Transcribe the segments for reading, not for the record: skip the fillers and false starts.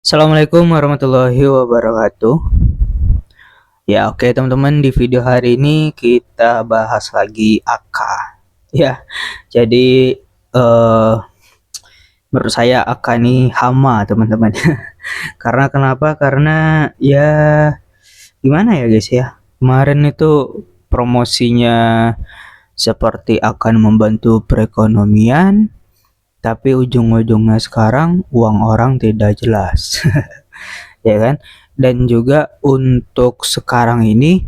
Assalamualaikum warahmatullahi wabarakatuh. Ya, oke teman-teman, di video hari ini kita bahas lagi AK. Ya, jadi menurut saya AK ini hama teman-teman. Karena kenapa? Karena ya gimana ya guys ya. Kemarin itu promosinya seperti akan membantu perekonomian, tapi ujung-ujungnya sekarang uang orang tidak jelas. Ya kan? Dan juga untuk sekarang ini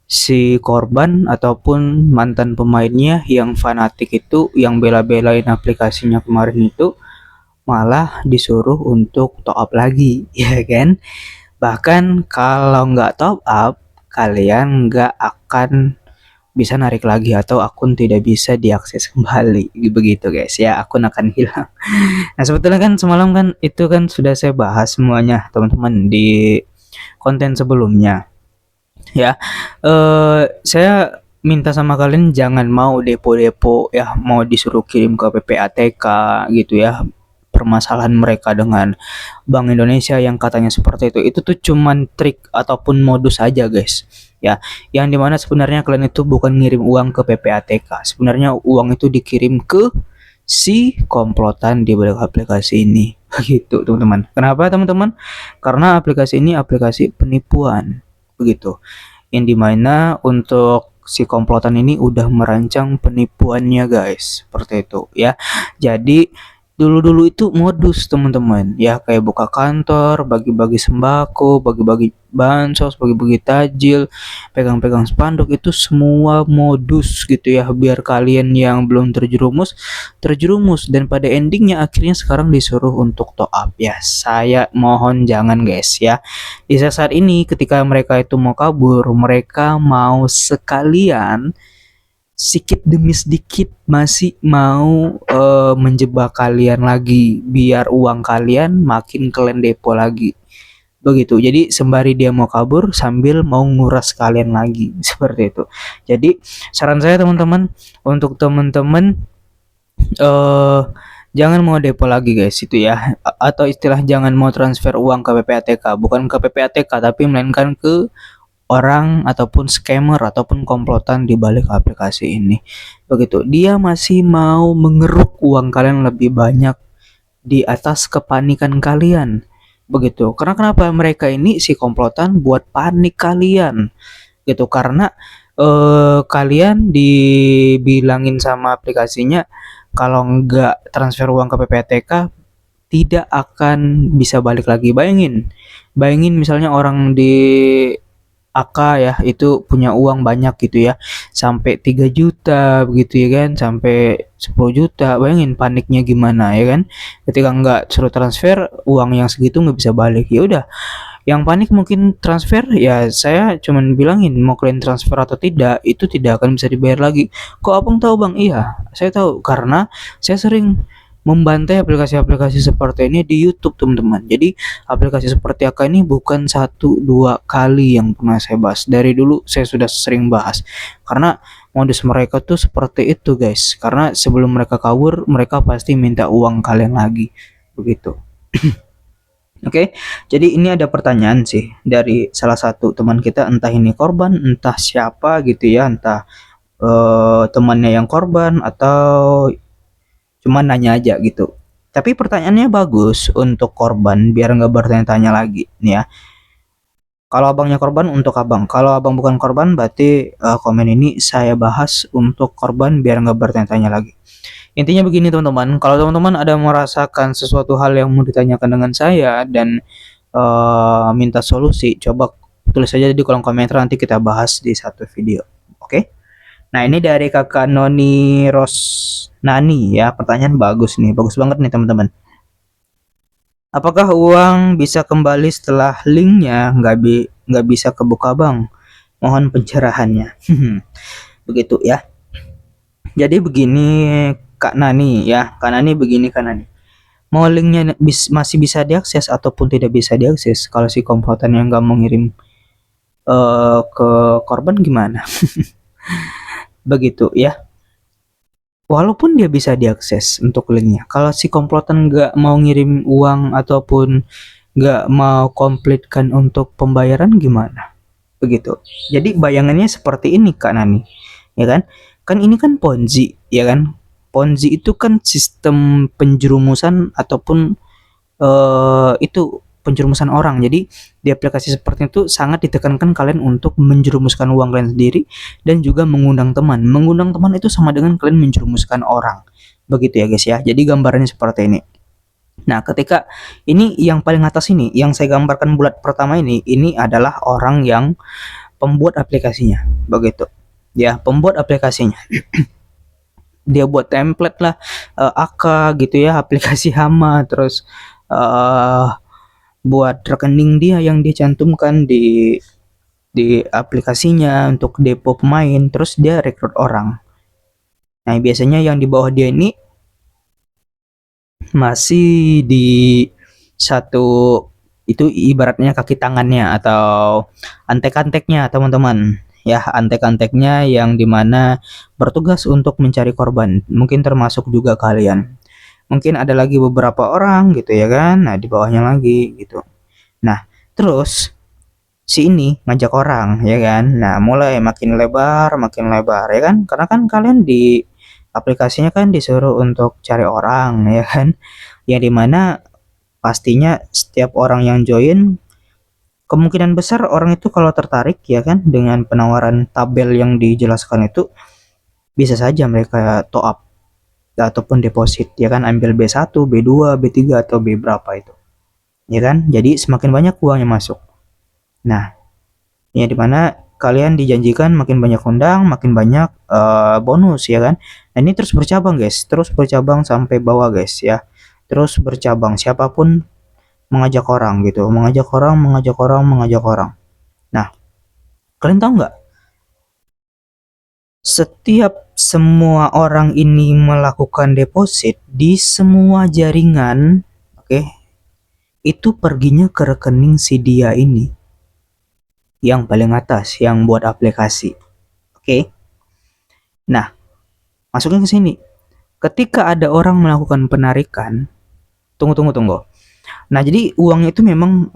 si korban ataupun mantan pemainnya yang fanatik itu yang bela-belain aplikasinya kemarin itu malah disuruh untuk top up lagi, ya kan? Bahkan kalau nggak top up, kalian nggak akan bisa narik lagi atau akun tidak bisa diakses kembali, begitu guys ya, akun akan hilang. Nah, sebetulnya kan semalam kan itu kan sudah saya bahas semuanya teman-teman di konten sebelumnya ya. Saya minta sama kalian jangan mau depo-depo ya, mau disuruh kirim ke PPATK gitu ya, permasalahan mereka dengan Bank Indonesia yang katanya seperti itu tuh cuman trik ataupun modus aja guys ya, yang dimana sebenarnya kalian itu bukan ngirim uang ke PPATK, sebenarnya uang itu dikirim ke si komplotan di balik aplikasi ini. Begitu teman-teman. Kenapa teman-teman? Karena aplikasi ini aplikasi penipuan, begitu, yang dimana untuk si komplotan ini udah merancang penipuannya guys, seperti itu ya. Jadi dulu-dulu itu modus teman-teman ya, kayak buka kantor, bagi-bagi sembako, bagi-bagi bansos, bagi-bagi tajil, pegang-pegang spanduk, itu semua modus gitu ya, biar kalian yang belum terjerumus terjerumus, dan pada endingnya akhirnya sekarang disuruh untuk top up ya. Saya mohon jangan guys ya. Di saat ini ketika mereka itu mau kabur, mereka mau sekalian sedikit demi sedikit masih mau menjebak kalian lagi biar uang kalian makin kalian depo lagi, begitu. Jadi sembari dia mau kabur sambil mau nguras kalian lagi seperti itu. Jadi saran saya teman-teman, untuk teman-teman eh jangan mau depo lagi guys itu ya, atau istilah jangan mau transfer uang ke PPATK, bukan ke PPATK tapi melainkan ke orang ataupun scammer ataupun komplotan di balik aplikasi ini, begitu. Dia masih mau mengeruk uang kalian lebih banyak di atas kepanikan kalian, begitu. Karena kenapa? Mereka ini si komplotan buat panik kalian gitu, karena kalian dibilangin sama aplikasinya kalau nggak transfer uang ke PPTK tidak akan bisa balik lagi. Bayangin, bayangin misalnya orang di AK ya itu punya uang banyak gitu ya, sampai 3 juta begitu ya kan, sampai 10 juta, bayangin paniknya gimana ya kan, ketika nggak suruh transfer uang yang segitu nggak bisa balik. Ya udah, yang panik mungkin transfer ya, saya cuman bilangin mau kalian transfer atau tidak itu tidak akan bisa dibayar lagi. Kok abang tahu bang? Iya saya tahu karena saya sering membantai aplikasi-aplikasi seperti ini di YouTube teman-teman. Jadi aplikasi seperti AK ini bukan satu dua kali yang pernah saya bahas, dari dulu saya sudah sering bahas, karena modus mereka tuh seperti itu guys. Karena sebelum mereka kabur mereka pasti minta uang kalian lagi, begitu. Oke, jadi ini ada pertanyaan sih dari salah satu teman kita, entah ini korban, entah siapa gitu ya, entah temannya yang korban atau cuma nanya aja gitu. Tapi pertanyaannya bagus untuk korban biar nggak bertanya-tanya lagi nih ya. Kalau abangnya korban untuk abang, kalau abang bukan korban berarti komen ini saya bahas untuk korban biar nggak bertanya-tanya lagi. Intinya begini teman-teman, kalau teman-teman ada merasakan sesuatu hal yang mau ditanyakan dengan saya dan minta solusi, coba tulis aja di kolom komentar, nanti kita bahas di satu video. Oke? Nah, ini dari kakak Noni Rosnani ya, pertanyaan bagus nih, bagus banget nih teman-teman. Apakah uang bisa kembali setelah linknya nggak bisa kebuka bang? Mohon pencerahannya. Begitu ya. Jadi begini Kak Nani ya, Kak Nani begini Kak Nani. Mau linknya masih bisa diakses ataupun tidak bisa diakses kalau si komplotan yang nggak mau ngirim ke korban gimana? Begitu ya. Walaupun dia bisa diakses untuk linknya, kalau si komplotan nggak mau ngirim uang ataupun nggak mau komplitkan untuk pembayaran gimana? Begitu. Jadi bayangannya seperti ini Kak Nani, ya kan? Kan ini kan Ponzi, ya kan? Ponzi itu kan sistem penjerumusan ataupun itu penjerumusan orang. Jadi di aplikasi seperti itu sangat ditekankan kalian untuk menjerumuskan uang kalian sendiri dan juga mengundang teman. Mengundang teman itu sama dengan kalian menjerumuskan orang. Begitu ya guys ya. Jadi gambarannya seperti ini. Nah, ketika ini yang paling atas ini, yang saya gambarkan bulat pertama ini adalah orang yang pembuat aplikasinya. Begitu. Ya, pembuat aplikasinya. Dia buat template lah, AK gitu ya, aplikasi hama, terus uh, buat rekening dia yang dia cantumkan di aplikasinya untuk depo pemain, terus dia rekrut orang. Nah, biasanya yang di bawah dia ini masih di satu, itu ibaratnya kaki tangannya atau antek-anteknya teman-teman ya, antek-anteknya yang dimana bertugas untuk mencari korban, mungkin termasuk juga kalian. Mungkin ada lagi beberapa orang gitu ya kan, nah di bawahnya lagi gitu. Nah terus si ini ngajak orang ya kan, nah mulai makin lebar ya kan, karena kan kalian di aplikasinya kan disuruh untuk cari orang ya kan, yang dimana pastinya setiap orang yang join kemungkinan besar orang itu kalau tertarik ya kan dengan penawaran tabel yang dijelaskan itu, bisa saja mereka top up ataupun deposit ya kan, ambil B1, B2, B3 atau B berapa itu ya kan, jadi semakin banyak uangnya masuk. Nah ya dimana kalian dijanjikan makin banyak undang makin banyak bonus ya kan. Nah ini terus bercabang guys, terus bercabang sampai bawah guys ya, terus bercabang, siapapun mengajak orang gitu, mengajak orang, mengajak orang, mengajak orang. Nah kalian tahu nggak, setiap semua orang ini melakukan deposit di semua jaringan, oke, itu perginya ke rekening si dia ini yang paling atas yang buat aplikasi. Oke. Nah, masuknya ke sini. Ketika ada orang melakukan penarikan, tunggu. Nah, jadi uangnya itu memang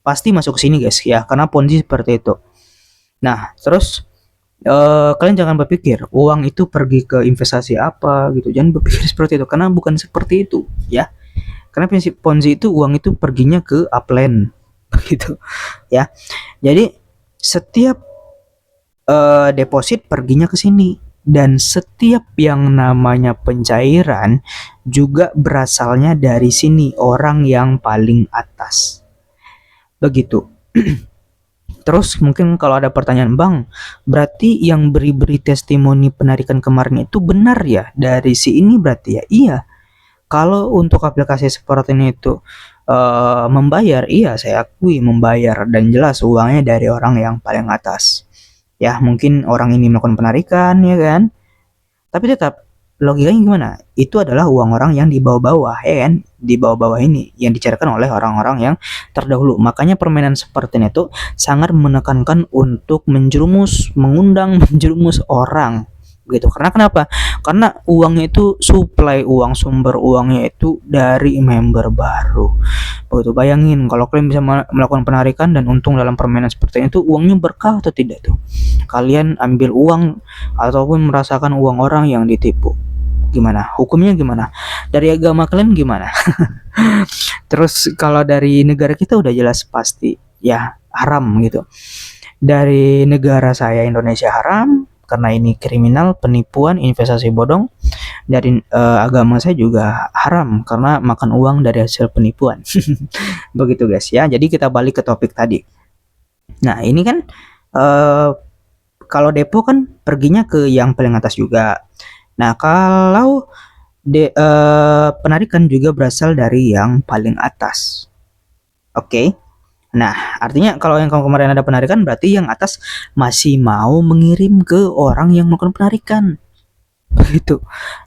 pasti masuk ke sini guys ya, karena Ponzi seperti itu. Nah, terus kalian jangan berpikir uang itu pergi ke investasi apa gitu. Jangan berpikir seperti itu karena bukan seperti itu ya. Karena prinsip Ponzi itu uang itu perginya ke upland begitu ya. Jadi setiap deposit perginya ke sini, dan setiap yang namanya pencairan juga berasalnya dari sini, orang yang paling atas. Begitu. Terus mungkin kalau ada pertanyaan, Bang, berarti yang beri testimoni penarikan kemarin itu benar ya dari si ini berarti ya? Iya. Kalau untuk aplikasi seperti ini itu membayar, iya saya akui membayar dan jelas uangnya dari orang yang paling atas. Ya mungkin orang ini melakukan penarikan ya kan, tapi tetap logikanya gimana, itu adalah uang orang yang di bawah-bawah ya kan, di bawah-bawah ini yang dicarikan oleh orang-orang yang terdahulu. Makanya permainan seperti ini tuh sangat menekankan untuk menjerumus, mengundang menjerumus orang begitu. Karena kenapa? Karena uangnya itu supply uang, sumber uangnya itu dari member baru begitu. Bayangin kalau kalian bisa melakukan penarikan dan untung dalam permainan seperti itu, uangnya berkah atau tidak tuh? Kalian ambil uang ataupun merasakan uang orang yang ditipu, gimana hukumnya, gimana dari agama kalian gimana? Terus kalau dari negara kita udah jelas pasti ya haram gitu. Dari negara saya Indonesia haram karena ini kriminal, penipuan, investasi bodong. Dari agama saya juga haram karena makan uang dari hasil penipuan. Begitu guys ya. Jadi kita balik ke topik tadi. Nah ini kan kalau depo kan perginya ke yang paling atas juga. Nah kalau penarikan juga berasal dari yang paling atas. Oke. Nah, artinya kalau yang kemarin ada penarikan berarti yang atas masih mau mengirim ke orang yang melakukan penarikan. Begitu.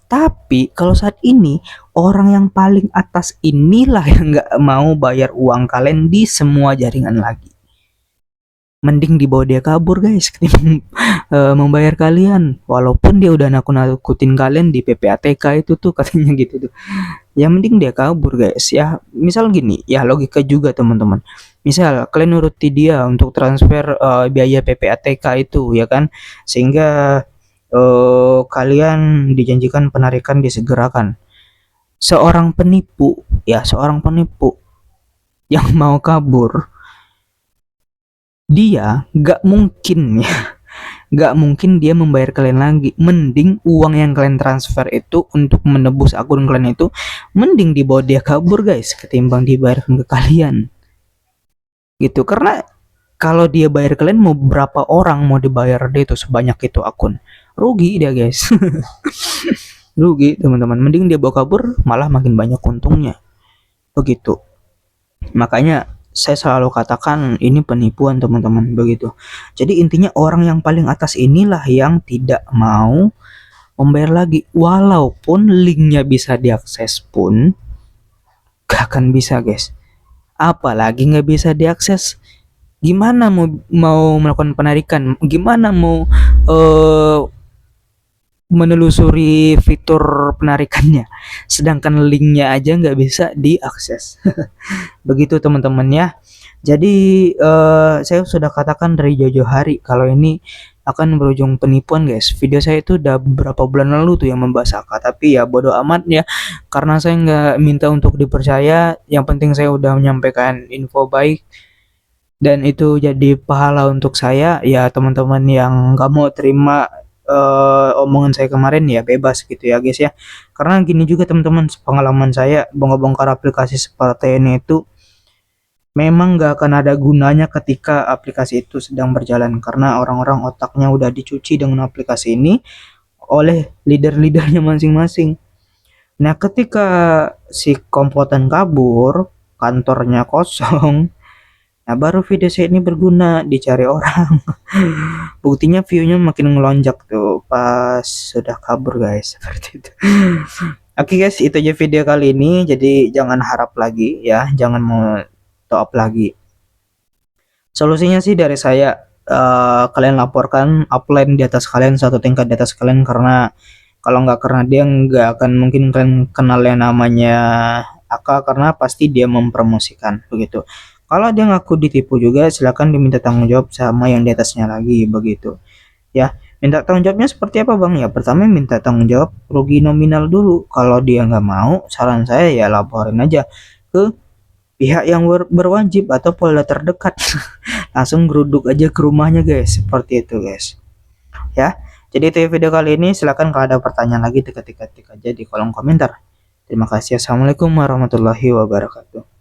Tapi kalau saat ini orang yang paling atas inilah yang nggak mau bayar uang kalian di semua jaringan lagi. mending dibawa dia kabur guys ketimbang membayar kalian, walaupun dia udah nakut-nakutin kalian di PPATK itu tuh katanya gitu tuh. Ya mending dia kabur guys ya. Misal gini ya, logika juga teman-teman, misal kalian nuruti dia untuk transfer biaya PPATK itu ya kan, sehingga kalian dijanjikan penarikan disegerakan. Seorang penipu ya, seorang penipu yang mau kabur, dia nggak mungkin ya, nggak mungkin dia membayar kalian lagi. Mending uang yang kalian transfer itu untuk menebus akun kalian itu, mending dibawa dia kabur guys ketimbang dibayarkan ke kalian gitu. Karena kalau dia bayar kalian, mau berapa orang mau dibayar dia itu sebanyak itu akun, rugi dia guys. Rugi teman-teman, mending dia bawa kabur malah makin banyak untungnya begitu. Makanya saya selalu katakan ini penipuan teman-teman begitu. Jadi intinya orang yang paling atas inilah yang tidak mau membayar lagi, walaupun linknya bisa diakses pun gak akan bisa guys. Apalagi nggak bisa diakses, gimana mau melakukan penarikan, gimana mau menelusuri fitur penarikannya, sedangkan linknya aja nggak bisa diakses. Begitu teman-teman ya. Jadi saya sudah katakan dari jauh-jauh hari kalau ini akan berujung penipuan guys. Video saya itu udah beberapa bulan lalu tuh yang membahas AK, tapi ya bodoh amat ya, karena saya nggak minta untuk dipercaya. Yang penting saya udah menyampaikan info baik dan itu jadi pahala untuk saya. Ya teman-teman yang nggak mau terima omongan saya kemarin ya bebas gitu ya guys ya. Karena gini juga teman-teman, pengalaman saya bongkar-bongkar aplikasi seperti ini itu memang gak akan ada gunanya ketika aplikasi itu sedang berjalan, karena orang-orang otaknya udah dicuci dengan aplikasi ini oleh leader-leadernya masing-masing. Nah ketika si komplotan kabur, kantornya kosong, nah baru video saya ini berguna dicari orang. Buktinya viewnya makin ngelonjak tuh pas sudah kabur guys, seperti itu. Oke guys, itu aja video kali ini. Jadi jangan harap lagi ya, jangan mau top up lagi. Solusinya sih dari saya, kalian laporkan upline di atas kalian, satu tingkat di atas kalian, karena kalau nggak, karena dia nggak akan mungkin kalian kenal yang namanya AK, karena pasti dia mempromosikan begitu. Kalau dia ngaku ditipu juga, silakan diminta tanggung jawab sama yang di atasnya lagi begitu ya. Minta tanggung jawabnya seperti apa bang? Ya pertama minta tanggung jawab rugi nominal dulu. Kalau dia nggak mau, saran saya ya laporin aja ke pihak yang berwajib atau polda terdekat. Langsung geruduk aja ke rumahnya guys, seperti itu guys ya. Jadi itu ya video kali ini. Silahkan kalau ada pertanyaan lagi ketik aja di kolom komentar. Terima kasih. Assalamualaikum warahmatullahi wabarakatuh.